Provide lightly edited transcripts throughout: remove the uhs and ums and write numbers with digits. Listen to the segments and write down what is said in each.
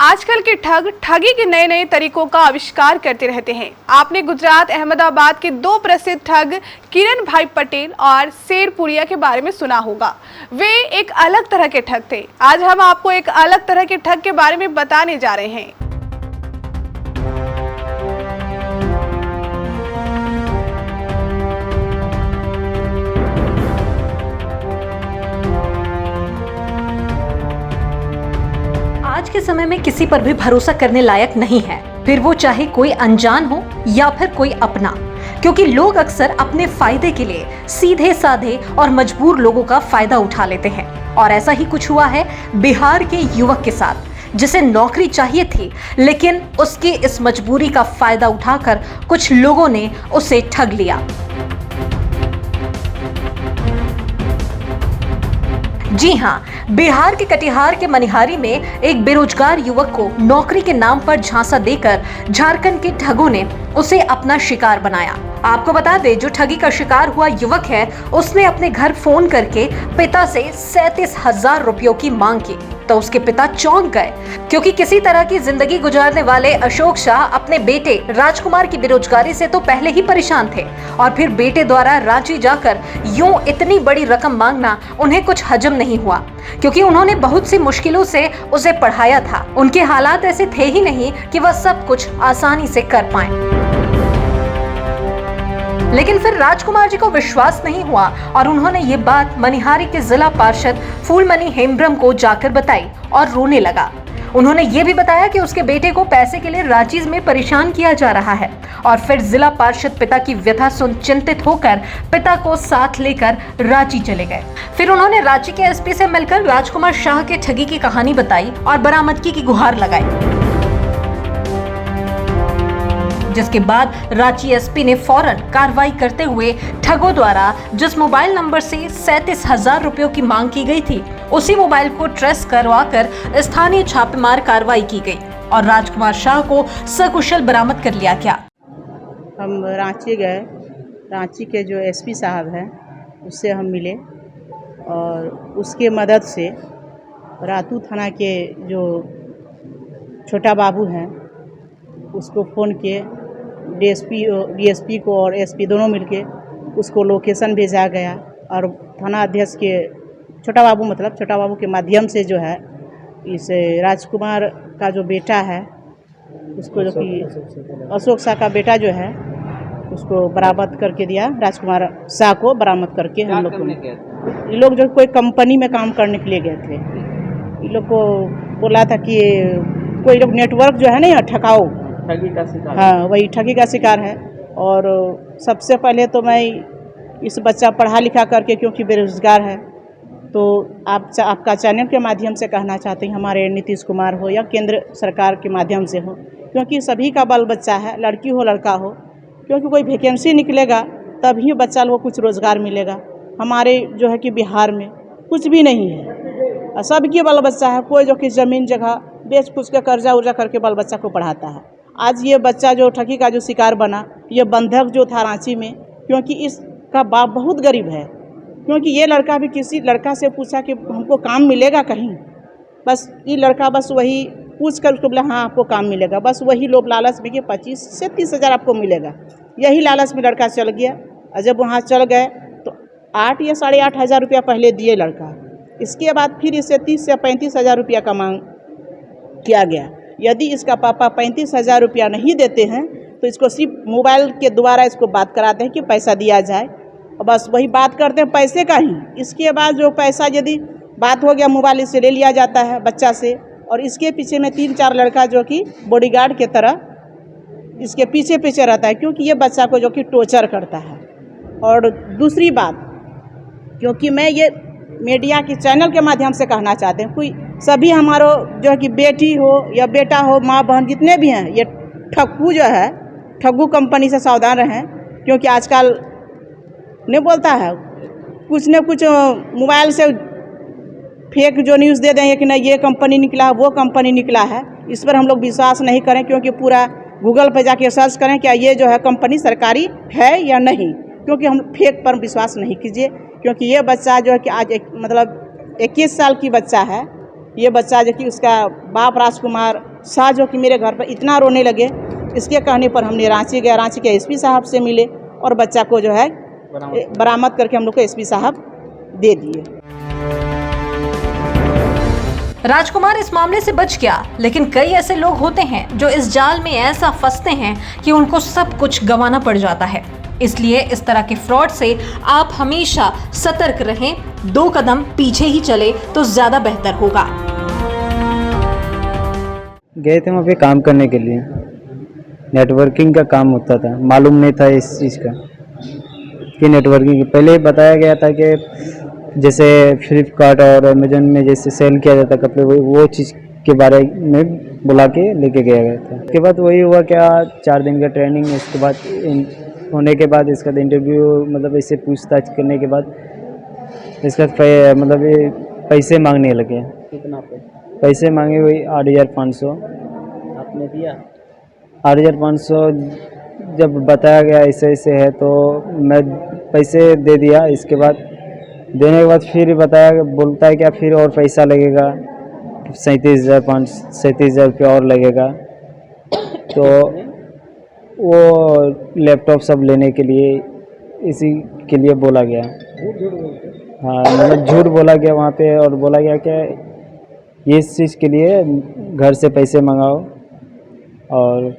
आजकल के ठग ठगी के नए नए तरीकों का आविष्कार करते रहते हैं। आपने गुजरात अहमदाबाद के दो प्रसिद्ध ठग किरण भाई पटेल और शेरपुरिया के बारे में सुना होगा। वे एक अलग तरह के ठग थे। आज हम आपको एक अलग तरह के ठग के बारे में बताने जा रहे हैं। आज के समय में किसी पर भी भरोसा करने लायक नहीं है, फिर वो चाहे कोई अनजान हो या फिर कोई अपना, क्योंकि लोग अक्सर अपने फायदे के लिए सीधे साधे और मजबूर लोगों का फायदा उठा लेते हैं। और ऐसा ही कुछ हुआ है बिहार के युवक के साथ, जिसे नौकरी चाहिए थी, लेकिन उसकी इस मजबूरी का फायदा उठाकर कुछ लोगों ने उसे ठग लिया। जी हाँ, बिहार के कटिहार के मनिहारी में एक बेरोजगार युवक को नौकरी के नाम पर झांसा देकर झारखंड के ठगों ने उसे अपना शिकार बनाया। आपको बता दें, जो ठगी का शिकार हुआ युवक है, उसने अपने घर फोन करके पिता से 37,000 रुपयों की मांग की तो उसके पिता चौंक गए, क्योंकि किसी तरह की जिंदगी गुजारने वाले अशोक शाह अपने बेटे राजकुमार की बेरोजगारी से तो पहले ही परेशान थे, और फिर बेटे द्वारा रांची जाकर यूं इतनी बड़ी रकम मांगना उन्हें कुछ हजम नहीं हुआ, क्योंकि उन्होंने बहुत सी मुश्किलों से उसे पढ़ाया था। उनके हालात ऐसे थे ही नहीं कि वह सब कुछ आसानी से कर पाए। लेकिन फिर राजकुमार जी को विश्वास नहीं हुआ और उन्होंने ये बात मनिहारी के जिला पार्षद फूलमणि हेम्ब्रम को जाकर बताई और रोने लगा। उन्होंने ये भी बताया कि उसके बेटे को पैसे के लिए रांची में परेशान किया जा रहा है, और फिर जिला पार्षद पिता की व्यथा सुन चिंतित होकर पिता को साथ लेकर रांची चले गए। फिर उन्होंने रांची के एसपी से मिलकर राजकुमार शाह के ठगी की कहानी बताई और बरामदगी की गुहार लगाई, जिसके बाद रांची एसपी ने फौरन कार्रवाई करते हुए ठगों द्वारा जिस मोबाइल नंबर से 37,000 रुपयों की मांग की गई थी, उसी मोबाइल को ट्रेस करवाकर स्थानीय छापेमार कार्रवाई की गई और राजकुमार शाह को सकुशल बरामद कर लिया गया। हम रांची गए, रांची के जो एसपी साहब हैं उससे हम मिले और उसके मदद से रातू थाना के जो छोटा बाबू हैं उसको फ़ोन किए, डीएसपी को और एसपी दोनों मिलके उसको लोकेशन भेजा गया, और थाना अध्यक्ष के छोटा बाबू के माध्यम से जो है इस राजकुमार का जो बेटा है उसको, जो कि अशोक शाह का बेटा जो है, उसको बरामद करके दिया। राजकुमार शाह को बरामद करके हम लोग ये लोग जो कोई कंपनी में काम करने के लिए गए थे, ये लोग को बोला था कि कोई लोग नेटवर्क जो है ना यहाँ ठकाओ, ठगी का शिकार, हाँ वही ठगी का शिकार है। और सबसे पहले तो मैं इस बच्चा पढ़ा लिखा करके, क्योंकि बेरोजगार है, तो आपका चैनल के माध्यम से कहना चाहते हैं, हमारे नीतीश कुमार हो या केंद्र सरकार के माध्यम से हो, क्योंकि सभी का बाल बच्चा है, लड़की हो लड़का हो, क्योंकि कोई वैकेंसी निकलेगा तभी बच्चा लोग को कुछ रोज़गार मिलेगा। हमारे जो है कि बिहार में कुछ भी नहीं है, सबके बाल बच्चा है, कोई जो कि ज़मीन जगह बेच कुछ के कर्जा उर्जा करके बाल बच्चा को पढ़ाता है। आज ये बच्चा जो ठगी का जो शिकार बना, ये बंधक जो था रांची में, क्योंकि इसका बाप बहुत गरीब है, क्योंकि ये लड़का भी किसी लड़का से पूछा कि हमको काम मिलेगा कहीं, बस ये लड़का बस वही पूछ कर उसको बोला हाँ आपको काम मिलेगा, बस वही लोभ लालच में कि 25 से 30 हज़ार आपको मिलेगा, यही लालच में लड़का चल गया। और जब वहाँ चल गए तो 8 या 8,500 रुपया पहले दिए लड़का, इसके बाद फिर इससे 30 से 35,000 रुपया का मांग किया गया। यदि इसका पापा 35,000 रुपया नहीं देते हैं तो इसको सिर्फ मोबाइल के द्वारा इसको बात कराते हैं कि पैसा दिया जाए, और बस वही बात करते हैं पैसे का ही। इसके बाद जो पैसा यदि बात हो गया, मोबाइल इससे ले लिया जाता है बच्चा से, और इसके पीछे में 3-4 लड़का जो कि बॉडीगार्ड के तरह इसके पीछे पीछे रहता है, क्योंकि ये बच्चा को जो कि टॉर्चर करता है। और दूसरी बात, क्योंकि मैं ये मीडिया के चैनल के माध्यम से कहना चाहते हैं, कोई सभी हमारो जो है कि बेटी हो या बेटा हो, माँ बहन जितने भी हैं, ये ठग्गू जो है, ठग्गू कंपनी से सावधान रहें, क्योंकि आजकल नहीं बोलता है कुछ न कुछ मोबाइल से फेक जो न्यूज़ दे देंगे कि नहीं ये कंपनी निकला है, वो कंपनी निकला है। इस पर हम लोग विश्वास नहीं करें, क्योंकि पूरा गूगल पर जाके सर्च करें क्या ये जो है कंपनी सरकारी है या नहीं, क्योंकि हम फेक पर विश्वास नहीं कीजिए। क्योंकि ये बच्चा जो है कि आज मतलब 21 साल की बच्चा है, ये बच्चा जो कि उसका बाप राजकुमार शाह जो कि मेरे घर पर इतना रोने लगे, इसके कहने पर हमने रांची गए, रांची के एसपी साहब से मिले और बच्चा को जो है बरामद करके हम लोग को एसपी साहब दे दिए। राजकुमार इस मामले से बच गया, लेकिन कई ऐसे लोग होते हैं जो इस जाल में ऐसा फंसते हैं कि उनको सब कुछ गंवाना पड़ जाता है। इसलिए इस तरह के फ्रॉड से आप हमेशा सतर्क रहें, 2 कदम पीछे ही चले तो ज्यादा बेहतर होगा। गए थे वहाँ पे काम करने के लिए, नेटवर्किंग का काम होता था, मालूम नहीं था इस चीज़ का कि नेटवर्किंग। पहले बताया गया था कि जैसे फ्लिपकार्ट और अमेजन में जैसे सेल किया जाता कपड़े, वो चीज़ के बारे में बुला के लेके गया था। उसके बाद वही हुआ क्या, 4 दिन का ट्रेनिंग, इसके बाद होने के बाद इसका इंटरव्यू मतलब इसे पूछताछ करने के बाद इसका मतलब ये पैसे मांगने लगे। कितना पैसे मांगे वही 8,500। आपने दिया? 8,500 जब बताया गया ऐसे ऐसे है तो मैं पैसे दे दिया। इसके बाद देने के बाद फिर बोलता है क्या फिर और पैसा लगेगा, 37,000 रुपया और लगेगा। तो वो लैपटॉप सब लेने के लिए इसी के लिए बोला गया। हाँ मतलब झूठ बोला गया वहाँ पे, और बोला गया कि इस चीज़ के लिए घर से पैसे मंगाओ, और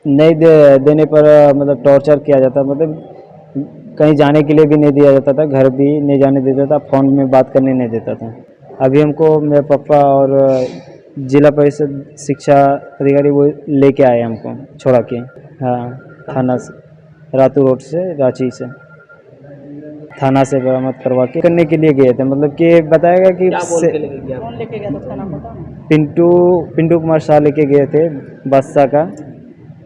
नहीं देने पर मतलब टॉर्चर किया जाता, मतलब कहीं जाने के लिए भी नहीं दिया जाता था, घर भी नहीं जाने देता था, फ़ोन में बात करने नहीं देता था। अभी हमको मेरे पापा और जिला परिषद शिक्षा अधिकारी वो लेके आए हमको छोड़ा के, हाँ थाना से, रातू रोड से, रांची से थाना से बरामद करवा के करने के लिए गए थे। मतलब कि बताएगा कि लेके गया था थाना पता नहीं? पिंटू कुमार शाह लेके गए थे बादशाह का,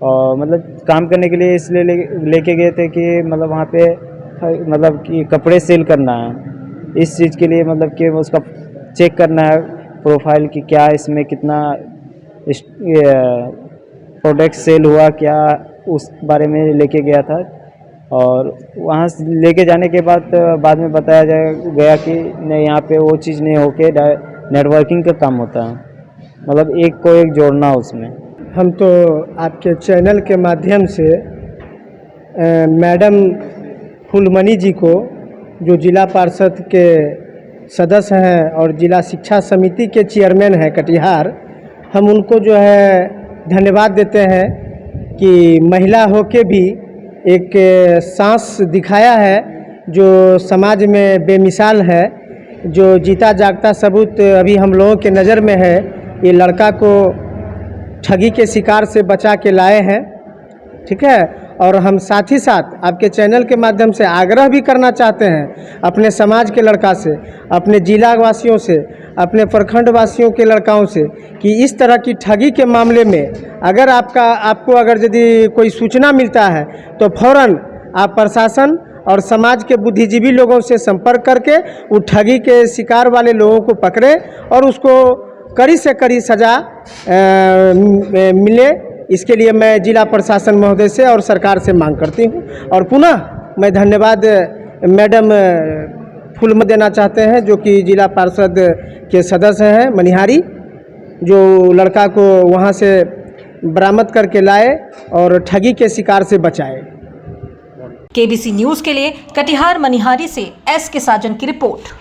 और मतलब काम करने के लिए इसलिए लेके गए थे कि मतलब वहाँ पे मतलब कि कपड़े सेल करना है, इस चीज़ के लिए मतलब कि उसका चेक करना है प्रोफाइल की, क्या इसमें कितना प्रोडक्ट सेल हुआ क्या, उस बारे में लेके गया था। और वहाँ से लेके जाने के बाद में बताया गया कि नहीं, यहाँ पे वो चीज़ नहीं होके नेटवर्किंग का काम होता है, मतलब एक को एक जोड़ना उसमें। हम तो आपके चैनल के माध्यम से मैडम फूलमणि जी को, जो जिला पार्षद के सदस्य हैं और जिला शिक्षा समिति के चेयरमैन हैं कटिहार, हम उनको जो है धन्यवाद देते हैं कि महिला होके भी एक सांस दिखाया है जो समाज में बेमिसाल है, जो जीता जागता सबूत अभी हम लोगों के नज़र में है। ये लड़का को ठगी के शिकार से बचा के लाए हैं, ठीक है। और हम साथ ही साथ आपके चैनल के माध्यम से आग्रह भी करना चाहते हैं अपने समाज के लड़का से, अपने जिला वासियों से, अपने प्रखंड वासियों के लड़काओं से कि इस तरह की ठगी के मामले में अगर आपको अगर यदि कोई सूचना मिलता है तो फ़ौरन आप प्रशासन और समाज के बुद्धिजीवी लोगों से संपर्क करके उस ठगी के शिकार वाले लोगों को पकड़े और उसको कड़ी से कड़ी सज़ा मिले। इसके लिए मैं जिला प्रशासन महोदय से और सरकार से मांग करती हूँ। और पुनः मैं धन्यवाद मैडम फूलमणि देना चाहते हैं जो कि जिला पार्षद के सदस्य हैं मनिहारी, जो लड़का को वहाँ से बरामद करके लाए और ठगी के शिकार से बचाए। केबीसी न्यूज़ के लिए कटिहार मनिहारी से एस के साजन की रिपोर्ट।